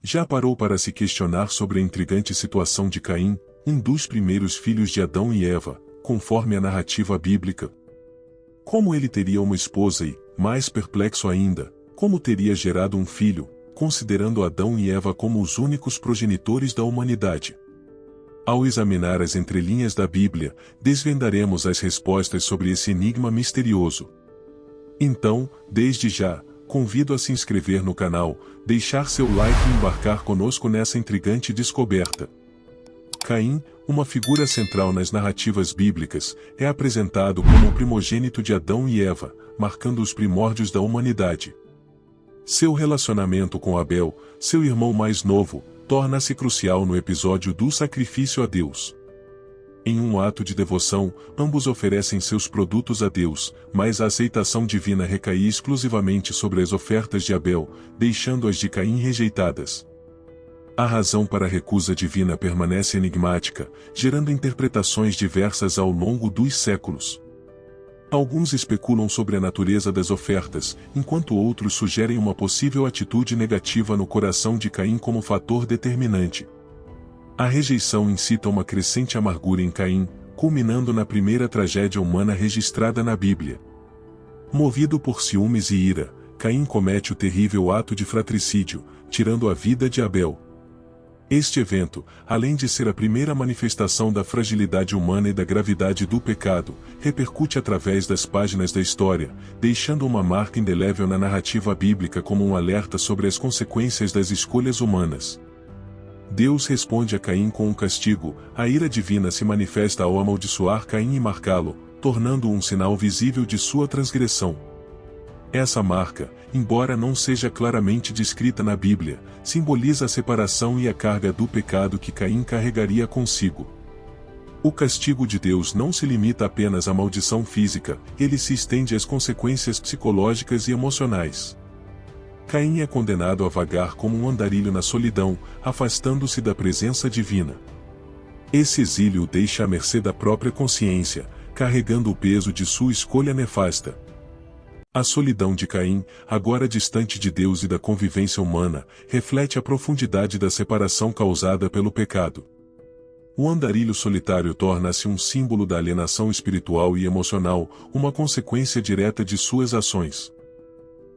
Já parou para se questionar sobre a intrigante situação de Caim, um dos primeiros filhos de Adão e Eva, conforme a narrativa bíblica? Como ele teria uma esposa e, mais perplexo ainda, como teria gerado um filho, considerando Adão e Eva como os únicos progenitores da humanidade? Ao examinar as entrelinhas da Bíblia, desvendaremos as respostas sobre esse enigma misterioso. Então, desde já, convido a se inscrever no canal, deixar seu like e embarcar conosco nessa intrigante descoberta. Caim, uma figura central nas narrativas bíblicas, é apresentado como o primogênito de Adão e Eva, marcando os primórdios da humanidade. Seu relacionamento com Abel, seu irmão mais novo, torna-se crucial no episódio do sacrifício a Deus. Em um ato de devoção, ambos oferecem seus produtos a Deus, mas a aceitação divina recai exclusivamente sobre as ofertas de Abel, deixando-as de Caim rejeitadas. A razão para a recusa divina permanece enigmática, gerando interpretações diversas ao longo dos séculos. Alguns especulam sobre a natureza das ofertas, enquanto outros sugerem uma possível atitude negativa no coração de Caim como fator determinante. A rejeição incita uma crescente amargura em Caim, culminando na primeira tragédia humana registrada na Bíblia. Movido por ciúmes e ira, Caim comete o terrível ato de fratricídio, tirando a vida de Abel. Este evento, além de ser a primeira manifestação da fragilidade humana e da gravidade do pecado, repercute através das páginas da história, deixando uma marca indelével na narrativa bíblica como um alerta sobre as consequências das escolhas humanas. Deus responde a Caim com um castigo, a ira divina se manifesta ao amaldiçoar Caim e marcá-lo, tornando-o um sinal visível de sua transgressão. Essa marca, embora não seja claramente descrita na Bíblia, simboliza a separação e a carga do pecado que Caim carregaria consigo. O castigo de Deus não se limita apenas à maldição física, ele se estende às consequências psicológicas e emocionais. Caim é condenado a vagar como um andarilho na solidão, afastando-se da presença divina. Esse exílio o deixa à mercê da própria consciência, carregando o peso de sua escolha nefasta. A solidão de Caim, agora distante de Deus e da convivência humana, reflete a profundidade da separação causada pelo pecado. O andarilho solitário torna-se um símbolo da alienação espiritual e emocional, uma consequência direta de suas ações.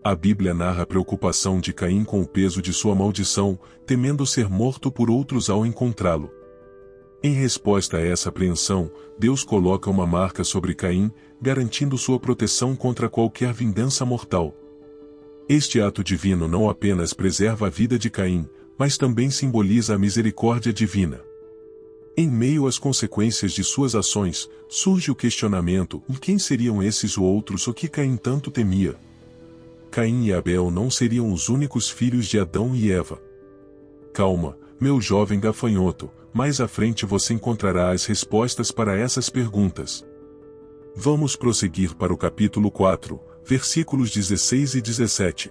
A Bíblia narra a preocupação de Caim com o peso de sua maldição, temendo ser morto por outros ao encontrá-lo. Em resposta a essa apreensão, Deus coloca uma marca sobre Caim, garantindo sua proteção contra qualquer vingança mortal. Este ato divino não apenas preserva a vida de Caim, mas também simboliza a misericórdia divina. Em meio às consequências de suas ações, surge o questionamento: quem seriam esses outros o que Caim tanto temia? Caim e Abel não seriam os únicos filhos de Adão e Eva. Calma, meu jovem gafanhoto, mais à frente você encontrará as respostas para essas perguntas. Vamos prosseguir para o capítulo 4, versículos 16 e 17.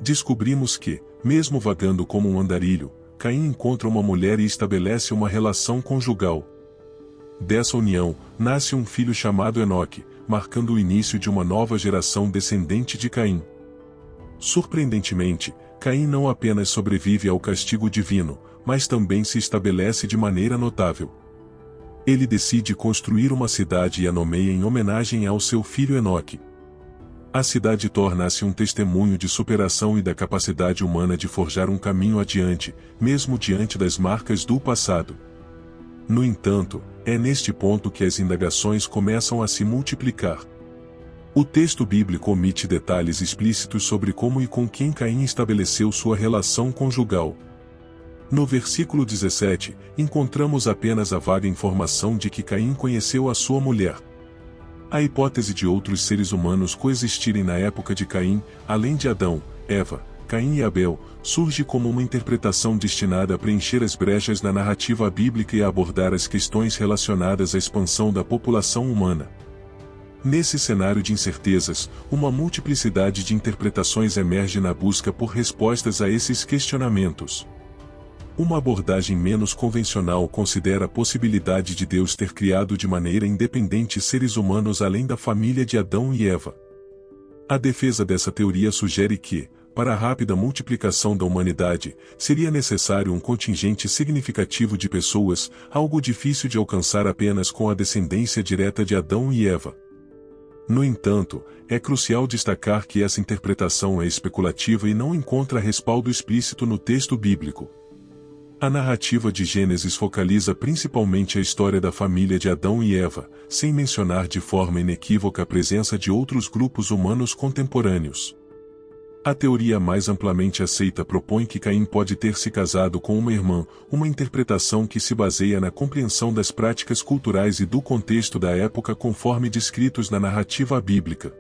Descobrimos que, mesmo vagando como um andarilho, Caim encontra uma mulher e estabelece uma relação conjugal. Dessa união, nasce um filho chamado Enoque, marcando o início de uma nova geração descendente de Caim. Surpreendentemente, Caim não apenas sobrevive ao castigo divino, mas também se estabelece de maneira notável. Ele decide construir uma cidade e a nomeia em homenagem ao seu filho Enoque. A cidade torna-se um testemunho de superação e da capacidade humana de forjar um caminho adiante, mesmo diante das marcas do passado. No entanto, é neste ponto que as indagações começam a se multiplicar. O texto bíblico omite detalhes explícitos sobre como e com quem Caim estabeleceu sua relação conjugal. No versículo 17, encontramos apenas a vaga informação de que Caim conheceu a sua mulher. A hipótese de outros seres humanos coexistirem na época de Caim, além de Adão, Eva, Caim e Abel, surge como uma interpretação destinada a preencher as brechas na narrativa bíblica e a abordar as questões relacionadas à expansão da população humana. Nesse cenário de incertezas, uma multiplicidade de interpretações emerge na busca por respostas a esses questionamentos. Uma abordagem menos convencional considera a possibilidade de Deus ter criado de maneira independente seres humanos além da família de Adão e Eva. A defesa dessa teoria sugere que, para a rápida multiplicação da humanidade, seria necessário um contingente significativo de pessoas, algo difícil de alcançar apenas com a descendência direta de Adão e Eva. No entanto, é crucial destacar que essa interpretação é especulativa e não encontra respaldo explícito no texto bíblico. A narrativa de Gênesis focaliza principalmente a história da família de Adão e Eva, sem mencionar de forma inequívoca a presença de outros grupos humanos contemporâneos. A teoria mais amplamente aceita propõe que Caim pode ter se casado com uma irmã, uma interpretação que se baseia na compreensão das práticas culturais e do contexto da época conforme descritos na narrativa bíblica.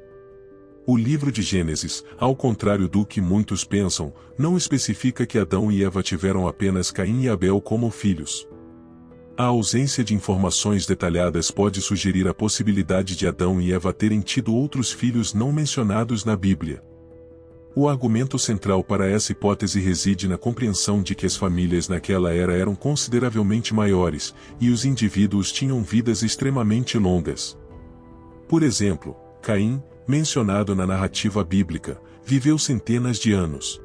O livro de Gênesis, ao contrário do que muitos pensam, não especifica que Adão e Eva tiveram apenas Caim e Abel como filhos. A ausência de informações detalhadas pode sugerir a possibilidade de Adão e Eva terem tido outros filhos não mencionados na Bíblia. O argumento central para essa hipótese reside na compreensão de que as famílias naquela era eram consideravelmente maiores, e os indivíduos tinham vidas extremamente longas. Por exemplo, Caim, mencionado na narrativa bíblica, viveu centenas de anos.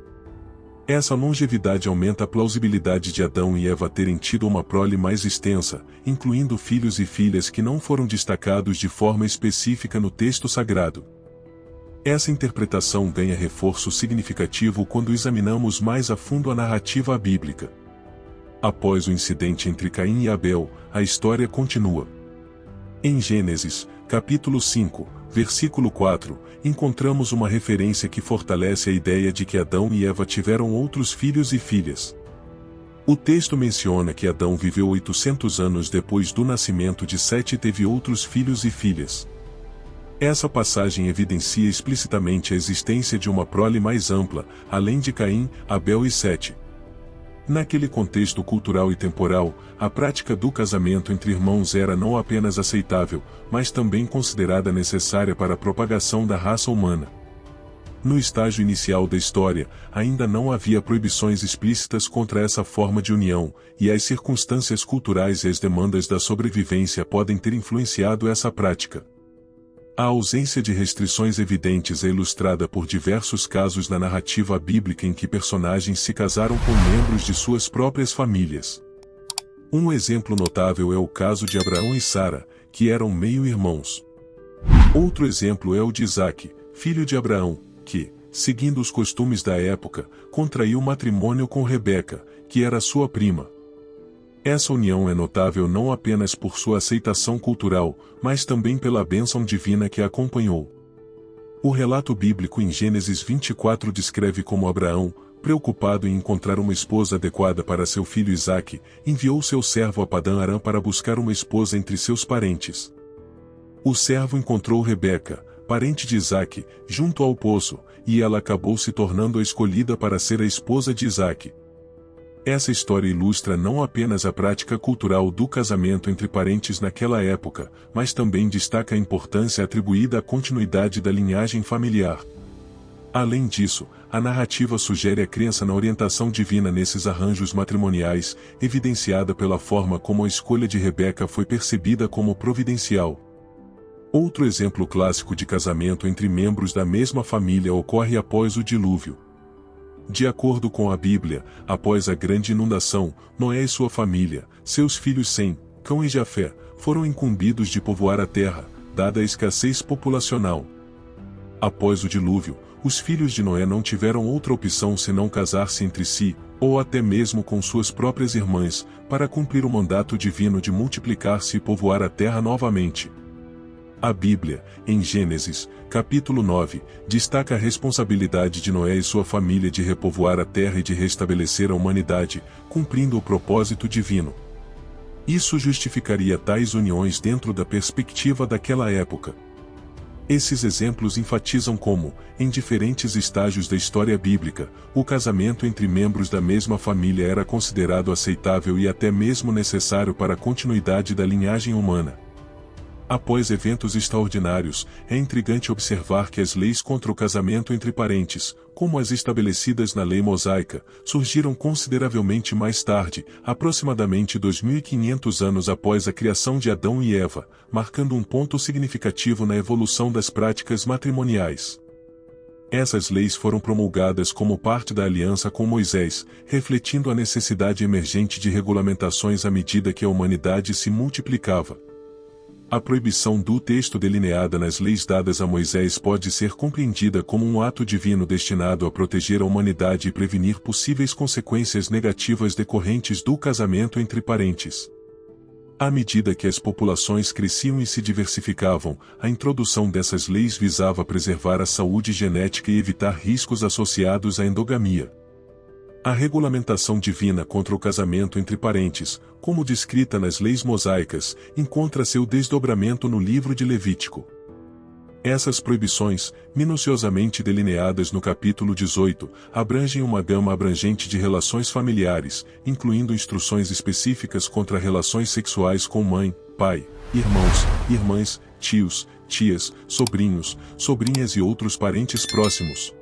Essa longevidade aumenta a plausibilidade de Adão e Eva terem tido uma prole mais extensa, incluindo filhos e filhas que não foram destacados de forma específica no texto sagrado. Essa interpretação ganha reforço significativo quando examinamos mais a fundo a narrativa bíblica. Após o incidente entre Caim e Abel, a história continua. Em Gênesis, capítulo 5, versículo 4, encontramos uma referência que fortalece a ideia de que Adão e Eva tiveram outros filhos e filhas. O texto menciona que Adão viveu 800 anos depois do nascimento de Sete e teve outros filhos e filhas. Essa passagem evidencia explicitamente a existência de uma prole mais ampla, além de Caim, Abel e Sete. Naquele contexto cultural e temporal, a prática do casamento entre irmãos era não apenas aceitável, mas também considerada necessária para a propagação da raça humana. No estágio inicial da história, ainda não havia proibições explícitas contra essa forma de união, e as circunstâncias culturais e as demandas da sobrevivência podem ter influenciado essa prática. A ausência de restrições evidentes é ilustrada por diversos casos na narrativa bíblica em que personagens se casaram com membros de suas próprias famílias. Um exemplo notável é o caso de Abraão e Sara, que eram meio-irmãos. Outro exemplo é o de Isaque, filho de Abraão, que, seguindo os costumes da época, contraiu matrimônio com Rebeca, que era sua prima. Essa união é notável não apenas por sua aceitação cultural, mas também pela bênção divina que a acompanhou. O relato bíblico em Gênesis 24 descreve como Abraão, preocupado em encontrar uma esposa adequada para seu filho Isaque, enviou seu servo a Padã-Arã para buscar uma esposa entre seus parentes. O servo encontrou Rebeca, parente de Isaque, junto ao poço, e ela acabou se tornando a escolhida para ser a esposa de Isaque. Essa história ilustra não apenas a prática cultural do casamento entre parentes naquela época, mas também destaca a importância atribuída à continuidade da linhagem familiar. Além disso, a narrativa sugere a crença na orientação divina nesses arranjos matrimoniais, evidenciada pela forma como a escolha de Rebeca foi percebida como providencial. Outro exemplo clássico de casamento entre membros da mesma família ocorre após o dilúvio. De acordo com a Bíblia, após a grande inundação, Noé e sua família, seus filhos Sem, Cão e Jafé, foram incumbidos de povoar a terra, dada a escassez populacional. Após o dilúvio, os filhos de Noé não tiveram outra opção senão casar-se entre si, ou até mesmo com suas próprias irmãs, para cumprir o mandato divino de multiplicar-se e povoar a terra novamente. A Bíblia, em Gênesis, capítulo 9, destaca a responsabilidade de Noé e sua família de repovoar a terra e de restabelecer a humanidade, cumprindo o propósito divino. Isso justificaria tais uniões dentro da perspectiva daquela época. Esses exemplos enfatizam como, em diferentes estágios da história bíblica, o casamento entre membros da mesma família era considerado aceitável e até mesmo necessário para a continuidade da linhagem humana. Após eventos extraordinários, é intrigante observar que as leis contra o casamento entre parentes, como as estabelecidas na lei mosaica, surgiram consideravelmente mais tarde, aproximadamente 2500 anos após a criação de Adão e Eva, marcando um ponto significativo na evolução das práticas matrimoniais. Essas leis foram promulgadas como parte da aliança com Moisés, refletindo a necessidade emergente de regulamentações à medida que a humanidade se multiplicava. A proibição do texto delineada nas leis dadas a Moisés pode ser compreendida como um ato divino destinado a proteger a humanidade e prevenir possíveis consequências negativas decorrentes do casamento entre parentes. À medida que as populações cresciam e se diversificavam, a introdução dessas leis visava preservar a saúde genética e evitar riscos associados à endogamia. A regulamentação divina contra o casamento entre parentes, como descrita nas leis mosaicas, encontra seu desdobramento no livro de Levítico. Essas proibições, minuciosamente delineadas no capítulo 18, abrangem uma gama abrangente de relações familiares, incluindo instruções específicas contra relações sexuais com mãe, pai, irmãos, irmãs, tios, tias, sobrinhos, sobrinhas e outros parentes próximos.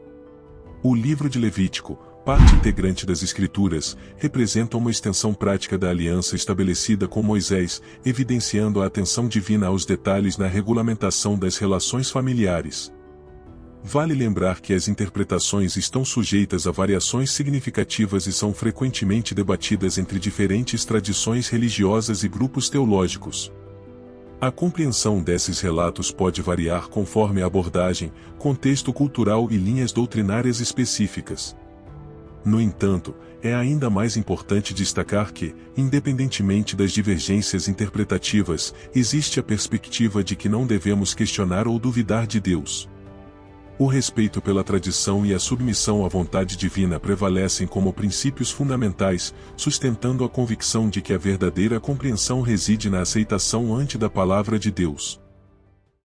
O livro de Levítico, parte integrante das Escrituras, representa uma extensão prática da aliança estabelecida com Moisés, evidenciando a atenção divina aos detalhes na regulamentação das relações familiares. Vale lembrar que as interpretações estão sujeitas a variações significativas e são frequentemente debatidas entre diferentes tradições religiosas e grupos teológicos. A compreensão desses relatos pode variar conforme a abordagem, contexto cultural e linhas doutrinárias específicas. No entanto, é ainda mais importante destacar que, independentemente das divergências interpretativas, existe a perspectiva de que não devemos questionar ou duvidar de Deus. O respeito pela tradição e a submissão à vontade divina prevalecem como princípios fundamentais, sustentando a convicção de que a verdadeira compreensão reside na aceitação ante da palavra de Deus.